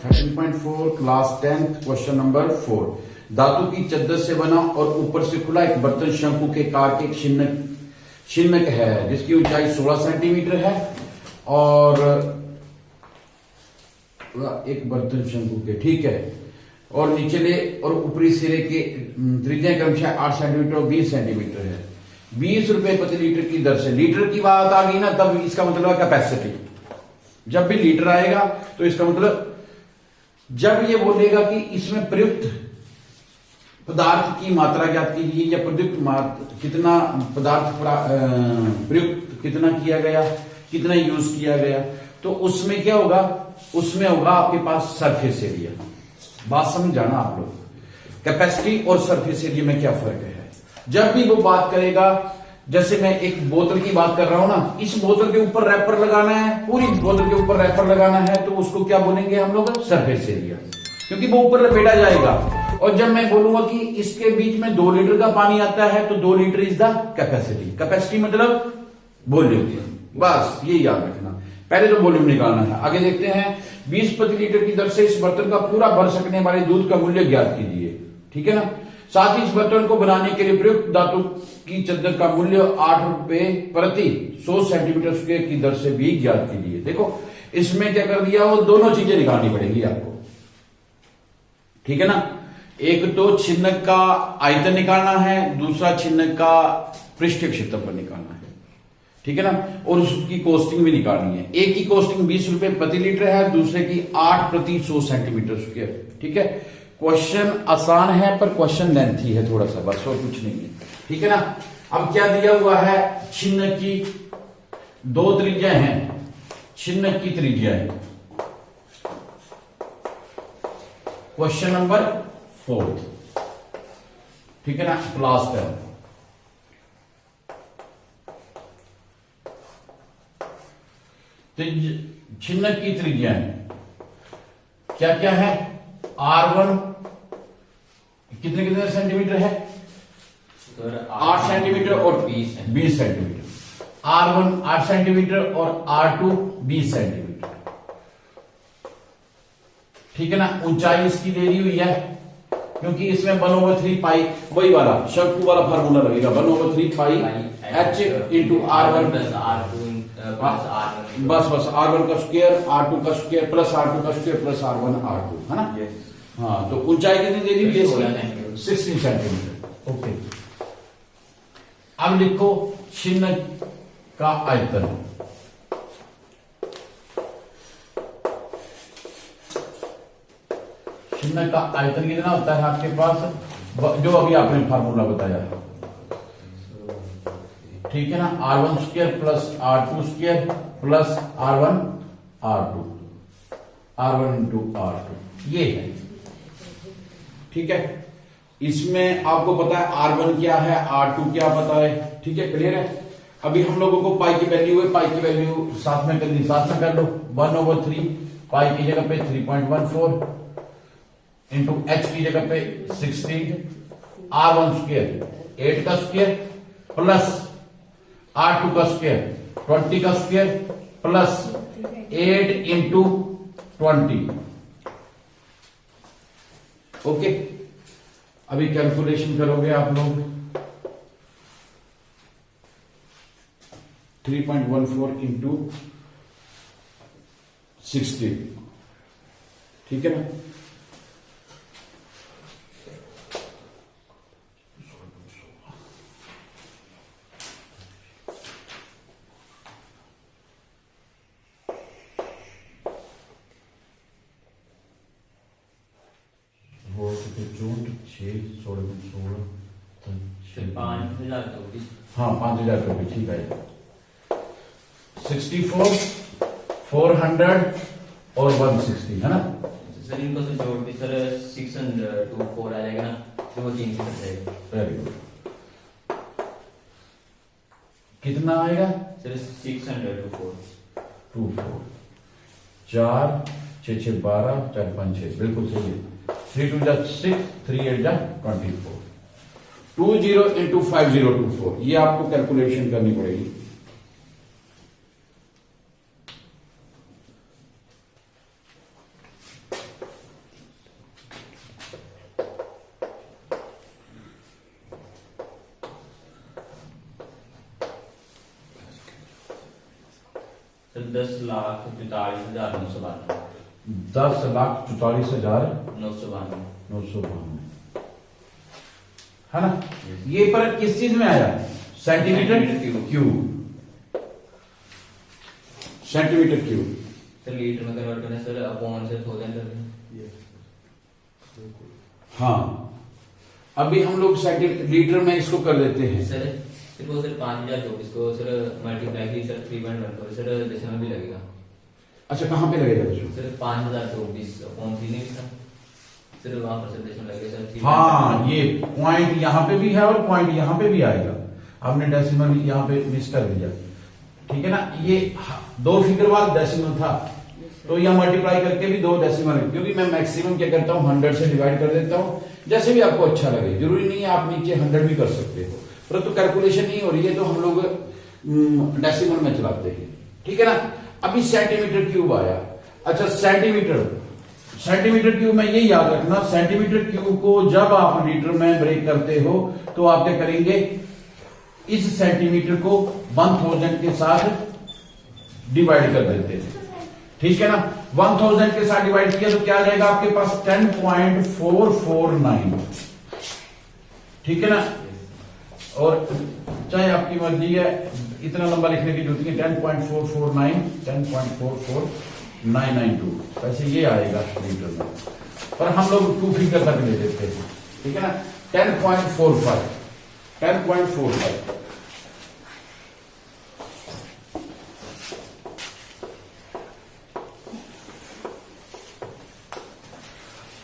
13.4 class 10 question number 4। धातु की चद्दर से बना और ऊपर से खुला एक बर्तन शंकु के कार के शिन्नक है जिसकी ऊंचाई 16 सेंटीमीटर है और एक बर्तन शंकु के, ठीक है, और निचले और ऊपरी सिरे के त्रिज्या क्रमशः 8 सेंटीमीटर और 20 सेंटीमीटर है। 20 रुपए प्रति लीटर की दर से, लीटर की बात आ गई ना, तब इसका मतलब है कैपेसिटी। जब भी लीटर आएगा तो इसका मतलब जब ये बोलेगा कि इसमें प्रयुक्त पदार्थ की मात्रा ज्ञात कीजिए या प्रयुक्त कितना पदार्थ प्रयुक्त कितना किया गया, कितना यूज किया गया, तो उसमें क्या होगा, उसमें होगा आपके पास सरफेस एरिया। बात समझ जाना आप लोग, कैपेसिटी और सरफेस एरिया में क्या फर्क है। जब भी वो बात करेगा, जैसे मैं एक बोतल की बात कर रहा हूं ना, इस बोतल के ऊपर रैपर लगाना है, पूरी बोतल के ऊपर रैपर लगाना है, तो उसको क्या बोलेंगे हम लोग, सरफेस एरिया, क्योंकि वो ऊपर लपेटा जाएगा। और जब मैं बोलूंगा कि इसके बीच में 2 लीटर का पानी आता है तो 2 litre is the capacity. Capacity मतलब वॉल्यूम, बस ये याद रखना। पहले तो वॉल्यूम निकालना है। आगे देखते हैं, 20 प्रति लीटर की दर से इस बर्तन का पूरा भर सकने वाले दूध का मूल्य ज्ञात कीजिए, ठीक है ना। साथ ही इस बर्तन को बनाने के लिए प्रयुक्त धातु की चद्दर का मूल्य 8 रुपए प्रति 100 सेंटीमीटर स्क्वायर की दर से भी ज्ञात कीजिए। देखो इसमें क्या कर दिया, वो दोनों चीजें निकालनी पड़ेगी आपको, ठीक है ना। एक तो छिन्नक का आयतन निकालना है, दूसरा छिन्नक का पृष्ठीय क्षेत्रफल निकालना है, ठीक है ना, और उसकी कॉस्टिंग भी निकालनी है। एक की कॉस्टिंग 20 रुपए प्रति लीटर है, दूसरे की 8 प्रति 100 सेंटीमीटर स्क्वायर, ठीक है। क्वेश्चन आसान है पर क्वेश्चन लेंथी है थोड़ा सा, बस और कुछ नहीं है, ठीक है ना। अब क्या दिया हुआ है, छिन्नक की 2 त्रिज्या हैं, छिन्नक की त्रिज्या है। क्वेश्चन नंबर 4, ठीक है ना, क्लास 10। छिन्नक की त्रिज्या क्या क्या है, R1 कितने कितने सेंटीमीटर है, 8 सेंटीमीटर और 20 सेंटीमीटर। R1 8 सेंटीमीटर और R2 20 सेंटीमीटर, ठीक है ना। ऊंचाई इसकी दे दी हुई है, क्योंकि इसमें 1/3 पाई, वही वाला शंकु वाला फार्मूला लगेगा, 1/3 पाई H into R1 plus R2, बस R1 का स्क्वायर, R2 का स्क्वायर प्लस R2 का स्क्वायर प्लस R1 R2, है ना। हाँ, तो ऊंचाई कितनी दे दी हुई है, 16 सेंटीमीटर। ओके, अब लिखो छिन्नक का आयतन। छिन्नक का आयतन कितना होता है आपके पास, जो अभी आपने फार्मूला बताया, ठीक है ना। R1 square plus R2 square plus R1 R2, R1 into R2, ये है, ठीक है। इसमें आपको पता है R1 क्या है, R2 क्या पता है, ठीक है, क्लियर है। अभी हम लोगों को पाई की वैल्यू है, पाई की वैल्यू साथ में करनी, साथ में कर लो। 1/3 पाई की जगह पे 3.14 इंटू H की जगह पे 16, R1 स्क्वायर 8 का स्क्वायर प्लस R2 का स्क्वायर 20 का स्क्वायर प्लस 8 इंटू 20। ओके, अभी कैलकुलेशन करोगे आप लोग, 3.14 इंटू 60, ठीक है ना। हाँ 5024, ठीक है। 64, 400 और 160, है ना सर। इनको से जोड़ भी सर 600 to 4 आ जाएगा ना, तो वो चेंज कर जाएगा। वेरी गुड, कितना आएगा सर, 600 to 4, 4 6 6 12 4 5 6, बिल्कुल सही है। 3 2 6, 3 8 24, 20 इंटू 5024, ये आपको कैलकुलेशन करनी पड़ेगी। सर 10,44,992 10,44,992 992 है ना। ये पर किस चीज में आया? Centimetre cube. Centimetre cube sir litre में कन्वर्ट करना सर अपॉन से 1000 कर दें। हाँ, अभी हम लोग लीटर में इसको कर देते हैं। सर देखो सर 5024 को सर मल्टीप्लाई की सर 3.1 को सर डेसिमल भी लगेगा। अच्छा, कहाँ पे लगेगा बच्चों? सर 5024 अपॉन 3 नहीं था सर, वहां पर सर डेसिमल लगेगा सर 3। हाँ, ये पॉइंट यहाँ पे भी है और पॉइंट यहाँ पे भी आएगा। आपने डेसिमल यहाँ पे मिस कर दिया, ठीक है ना। ये 2 फिगर बाद डेसिमल था, तो यहाँ मल्टीप्लाई करके भी 2 डेसिमल, क्योंकि मैं मैक्सिमम क्या करता हूँ 100 से डिवाइड कर देता हूँ, जैसे भी आपको अच्छा लगे। जरूरी नहीं है आप नीचे 100 भी कर सकते हो, परंतु कैलकुलेशन नहीं हो रही है तो हम लोग डेसिमल में चलाते हैं, ठीक है ना। अभी सेंटीमीटर क्यूब आया। अच्छा, सेंटीमीटर क्यूब में ये याद रखना, सेंटीमीटर क्यूब को जब आप लीटर में ब्रेक करते हो तो आप क्या करेंगे, इस सेंटीमीटर को 1000 के साथ डिवाइड कर देते हैं, ठीक है ना। 1000 के साथ डिवाइड किया तो क्या आ जाएगा आपके पास? 10.449, ठीक है ना। और चाहे आपकी मर्जी है, इतना लंबा लिखने की जरूरत नहीं है। 10.449 10.44992 वैसे ये आएगा लीटर में, पर हम लोग 2 फिगर तक ले देते हैं, ठीक है ना। 10.45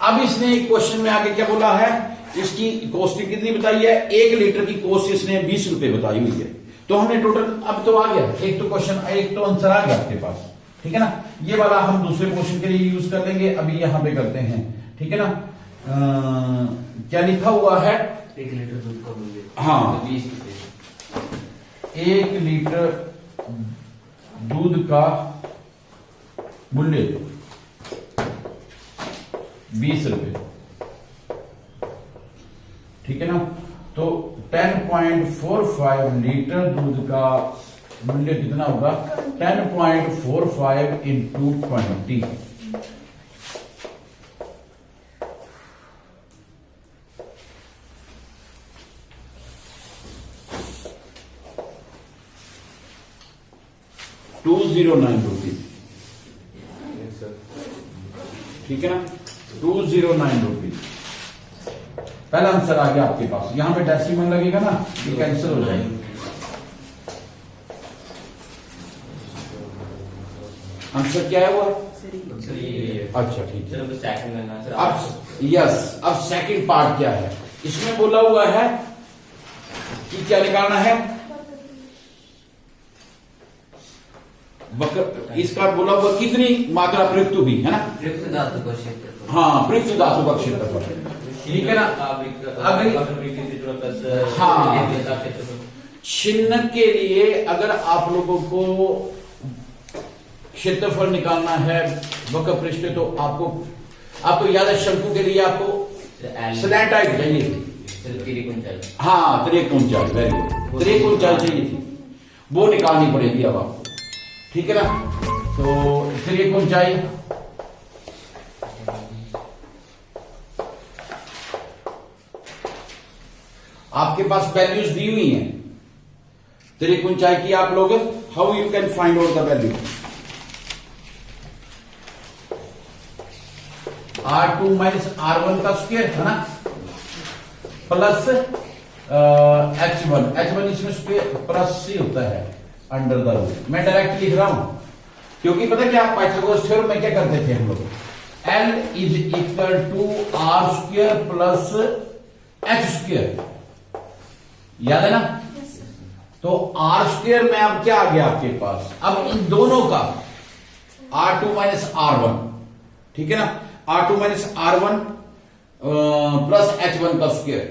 अब इसने एक क्वेश्चन में आगे क्या बोला है, इसकी कॉस्टिंग कितनी बताई है? 1 लीटर की कॉस्ट इसने 20 रुपए बताई हुई है। तो हमने टोटल अब तो आ गया, एक तो क्वेश्चन, एक तो आंसर आ गया आपके पास, ठीक है ना। ये वाला हम दूसरे क्वेश्चन के लिए यूज कर लेंगे, अभी यहां पे करते हैं, ठीक है ना। क्या लिखा हुआ है? 1 लीटर दूध का मूल्य हाँ, 20 रुपए। 1 लीटर दूध का मूल्य 20 रुपए, ठीक है ना। तो 10.45 लीटर दूध का मूल्य कितना होगा? 10.45 इंटू 20, ₹209, ठीक है ना। 209 रुपीज पहला आंसर आ गया आपके पास। यहां पे डेसिमल लगेगा ना, ये कैंसिल हो जाएगा। आंसर क्या है वो? सर ये अच्छा, ठीक है। सर अब सेकंड करना सर। अब यस, अब सेकंड पार्ट क्या है? इसमें बोला हुआ है कि क्या निकालना है? इसका बोला हुआ कितनी मात्रा प्रयुक्त हुई है ना। प्रयुक्त धातु का क्षेत्रफल। हाँ, प्रयुक्त धातु का क्षेत्रफल, ठीक है ना। हाँ, छिन्न के लिए अगर आप लोगों को क्षेत्रफल निकालना है वक्र पृष्ठ, तो आपको याद है शंकु के लिए आपको स्लैंट टाइप चाहिए थी। हाँ, त्रिक ऊंचाई, वेरी गुड, त्रिक ऊंचाई चाहिए थी, वो निकालनी पड़ेगी अब आपको, ठीक है ना। तो त्रिक ऊंचाई आपके पास वैल्यूज दी हुई हैं त्रिक ऊंचाई की। आप लोग how you can find out the value? R2 minus R1 का स्क्वायर है ना, प्लस H1 इसमें स्क्वायर प्लस C होता है अंडर द रूट। मैं डायरेक्ट लिख रहा हूं क्योंकि पता क्या, पाइथागोरस थ्योरम में क्या करते थे हम लोग? L is equal to R square plus H square, याद है ना। तो R स्क्वायर में अब क्या आ गया आपके पास? अब इन दोनों का R2 माइनस R1, ठीक है ना, R2 minus R1 plus H1 का स्क्वायर,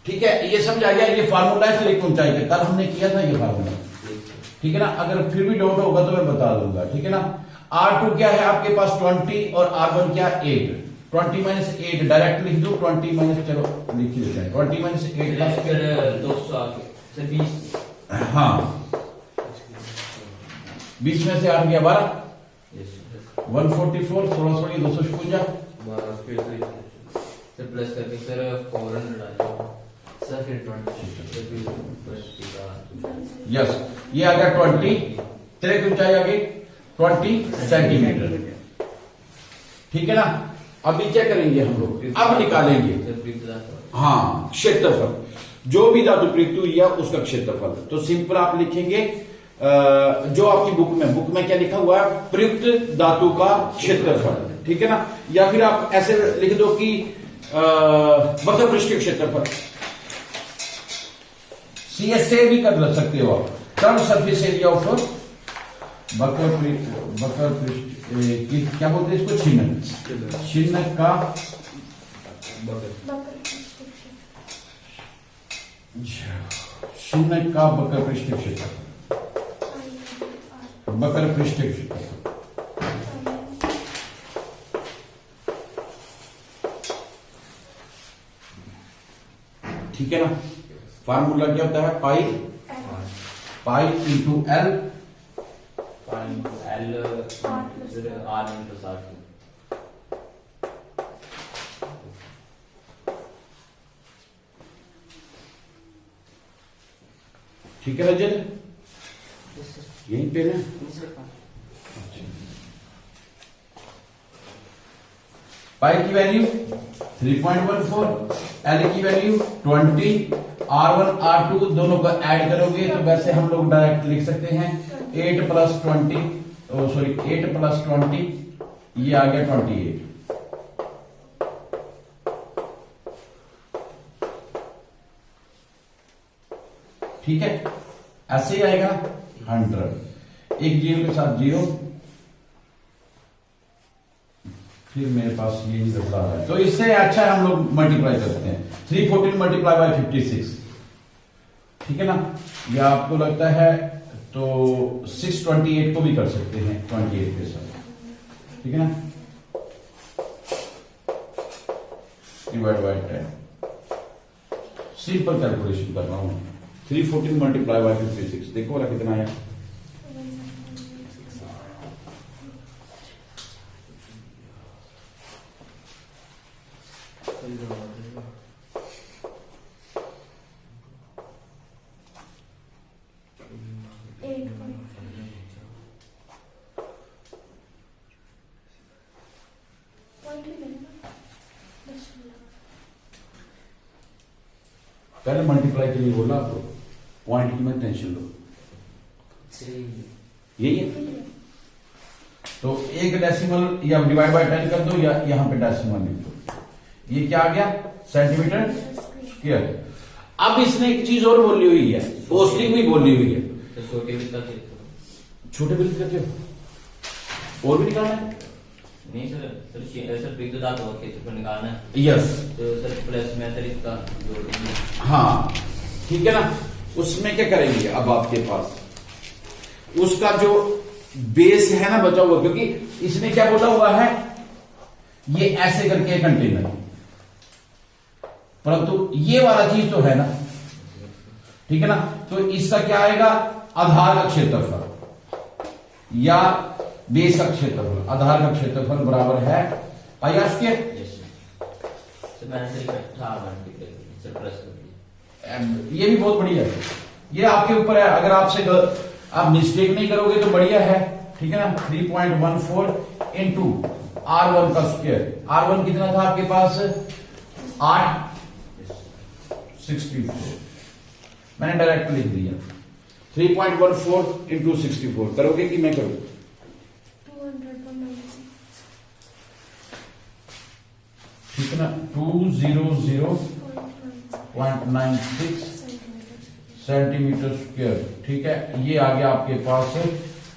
ठीक है। ये समझ आ गया। ये फार्मूला है त्रिक ऊंचाई का, कल हमने किया था ये फार्मूला, ठीक है ना। अगर फिर भी डाउट होगा तो मैं बता दूंगा, ठीक है ना। R2 क्या है आपके पास 20 और R1 क्या 8। 20 माइनस 8 डायरेक्ट लिख दो, 20 माइनस, चलो लिख ही देते हैं, 20 माइनस 8 का स्क्वायर 220। हाँ, 20 में से 8 गया 12, यस 144, 16 सोड़ी 256, सर प्लस करके सर 400 आ जाएगा सर फिर 20 यस ये आ गया 20, तिरक की ऊंचाई आ गई 20 सेंटीमीटर। ठीक है ना। अभी क्या करेंगे हम लोग, अब निकालेंगे सर प्रयुक्त हाँ क्षेत्रफल, जो भी धातु प्रयुक्त हुई है उसका क्षेत्रफल। तो सिंपल आप लिखेंगे जो आपकी बुक में क्या लिखा हुआ है, प्रयुक्त धातु का क्षेत्रफल। ठीक है ना। या फिर आप ऐसे लिख दो कि वक्र पृष्ठीय क्षेत्रफल, CSA भी कर सकते हो आप, कर्व सरफेस एरिया ऑफ वक्र पृष्ठ क्या बोलते हैं इसको, छिन्नक का छिन्नक का वक्र पृष्ठीय क्षेत्रफल, वक्र पृष्ठीय क्षेत्रफल। ठीक है ना। फार्मूला क्या होता है, pi into L L sir R into 60 ठीक है रजत, यहीं पे ना। पाई की वैल्यू 3.14, एल की वैल्यू 20, R1 R2 दोनों को ऐड करोगे तो वैसे हम लोग डायरेक्ट लिख सकते हैं 8 + 20, सॉरी 8 + 20, ये आ गया 28। ठीक है, ऐसे ही आएगा 100, एक जीरो के साथ जीरो, फिर मेरे पास यही बदला है। तो इससे अच्छा हम लोग मल्टीप्लाई करते हैं, 314 × 56। ठीक है ना। या आपको लगता है तो 628 को भी कर सकते हैं 28 के साथ। ठीक है ना। डिवाइड बाय 10, सिंपल कैलकुलेशन कर रहा हूं। 314 × 56, देखो वाला कितना आया, पहले मल्टीप्लाई के लिए बोला आपको, पॉइंट की मत टेंशन लो, यही है। तो एक डेसिमल या डिवाइड बाय 10 कर दो, या यहां पे डेसिमल लिख दो। ये क्या आ गया, सेंटीमीटर स्क्वायर। अब इसने एक चीज और बोली हुई है, पोस्टिंग भी बोली हुई है। तो छोटे वृत्त का छोटे वृत्त का क्या और भी निकालना है, नहीं सर सर प्रयुक्त धातु का क्षेत्रफल निकालना है। यस तो सर प्लस में सर इसका जोड़ देंगे। हाँ ठीक है ना। उसमें क्या करेंगे, अब आपके पास उसका जो बेस है ना बचा हुआ, क्योंकि इसने क्या बोला हुआ है, ये ऐसे करके कंटेनर, परंतु ये वाला चीज तो है ना। ठीक है ना। तो इसका क्या आएगा, आधार का क्षेत्रफल या बेस का क्षेत्रफल। आधार का क्षेत्रफल बराबर है पाई आर स्क्वायर। सर मैंने सर इकट्ठा सर प्लस कर दिया। ये भी बहुत बढ़िया है, ये आपके ऊपर है। अगर आपसे आप मिस्टेक नहीं करोगे तो बढ़िया है। ठीक है ना। 3.14 इंटू R1 का स्क्वायर। R1 कितना था आपके पास, 864, मैंने डायरेक्ट लिख दिया। 3.14 इंटू 64 करोगे कि मैं करूं, 200.96 ठीक है ना। 200.96 सेंटीमीटर स्क्वायर। ठीक है, ये आ गया आपके पास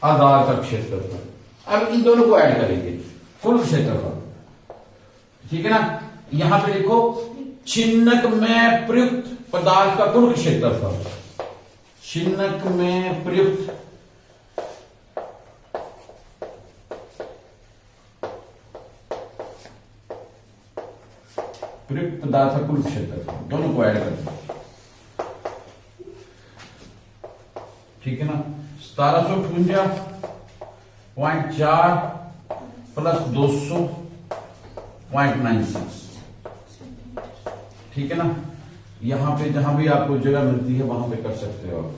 आधार का क्षेत्रफल। अब इन दोनों को ऐड करेंगे, कुल क्षेत्रफल। ठीक है ना। यहां पे देखो, छिन्नक में प्रयुक्त पदार्थ का कुल क्षेत्रफल, छिन्नक में प्रयुक्त प्रयुक्त पदार्थ का कुल क्षेत्रफल, दोनों को ऐड करते। ठीक है ना। 1758 0.4 प्लस 200.96, ठीक है ना। यहां पे जहां भी आपको जगह मिलती है वहां पे कर सकते हो आप।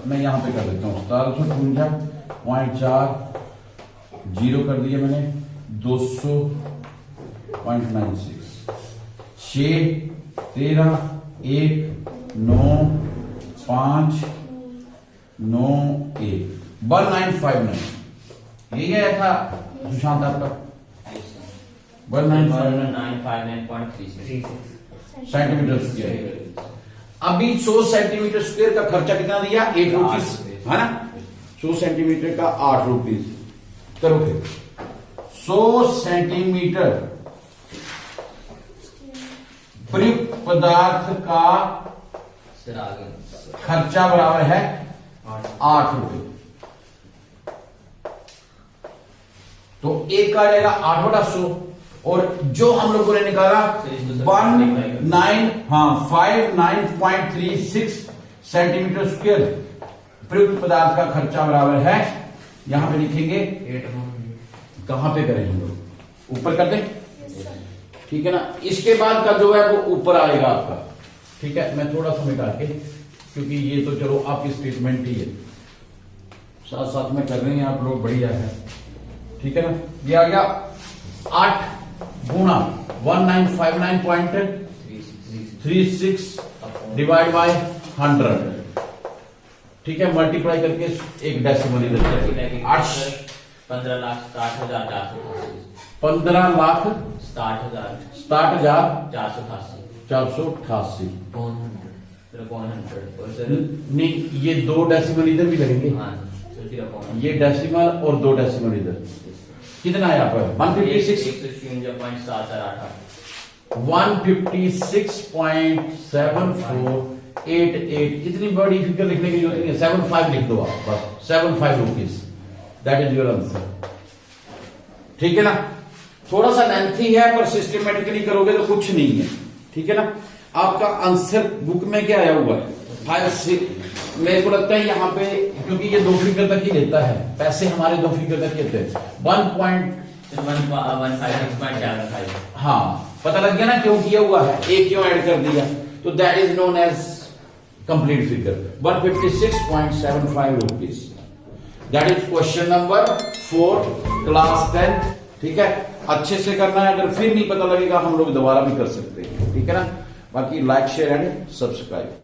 मैं यहां पे कर देता हूं 0.4 जीरो कर दिया मैंने, 200.96, 6 13 1 9 5 9 1 1959। यही आया था सुशांत आपका 1959 959.36 सेंटीमीटर स्क्वायर। अभी 100 सेंटीमीटर स्क्वायर का खर्चा कितना दिया? 8 रुपीज, है ना। 100 सेंटीमीटर का 8 रुपीज। करो फिर 100 सेंटीमीटर प्रयुक्त पदार्थ का सर आगे खर्चा बराबर है 8 रुपए। तो एक का जाएगा 8/100, और जो हम लोगों ने निकाला 5936 सेंटीमीटर स्क्वायर प्रयुक्त पदार्थ का खर्चा बराबर है, यहां पे लिखेंगे 8 कहां पे करें हम लोग, ऊपर कर दें, ठीक है ना। इसके बाद का जो है वो ऊपर आएगा आपका, ठीक है। मैं थोड़ा सा मिटा के, क्योंकि ये तो चलो आपकी स्टेटमेंट ही है, साथ साथ में कर रहे हैं आप लोग, बढ़िया है, ठीक है ना। ये आ गया 8 गुणा 1959.36 डिवाइड बाय 100, ठीक है। मल्टीप्लाई करके एक डेसिमल इधर 15,60,488। नहीं, ये 2 डेसिमल इधर भी लगेंगे, ये डेसिमल और 2 डेसिमल इधर। कितना है यहाँ पर? 156.7488। इतनी बड़ी फिगर लिखने की जरूरत नहीं है, 75 लिख दो आप बस, 75 rupees, that is your answer, ठीक है ना। थोड़ा सा लेंथी है पर सिस्टमेटिकली करोगे तो कुछ नहीं है, ठीक है ना। आपका आंसर बुक में क्या आया हुआ है 5 मेरे को लगता है यहाँ पे, क्योंकि ये 2 फिगर तक ही लेता है, पैसे हमारे 2 फिगर तक लेते हैं 1.156.75। हाँ, पता लग गया ना क्यों किया हुआ है, एक क्यों ऐड कर दिया, तो that is known as complete figure 156.75 rupees. That is question number 4 class 10, ठीक है। अच्छे से करना है, अगर फिर नहीं पता लगेगा हम लोग दोबारा भी कर सकते हैं, ठीक है ना। बाकी लाइक शेयर एंड सब्सक्राइब।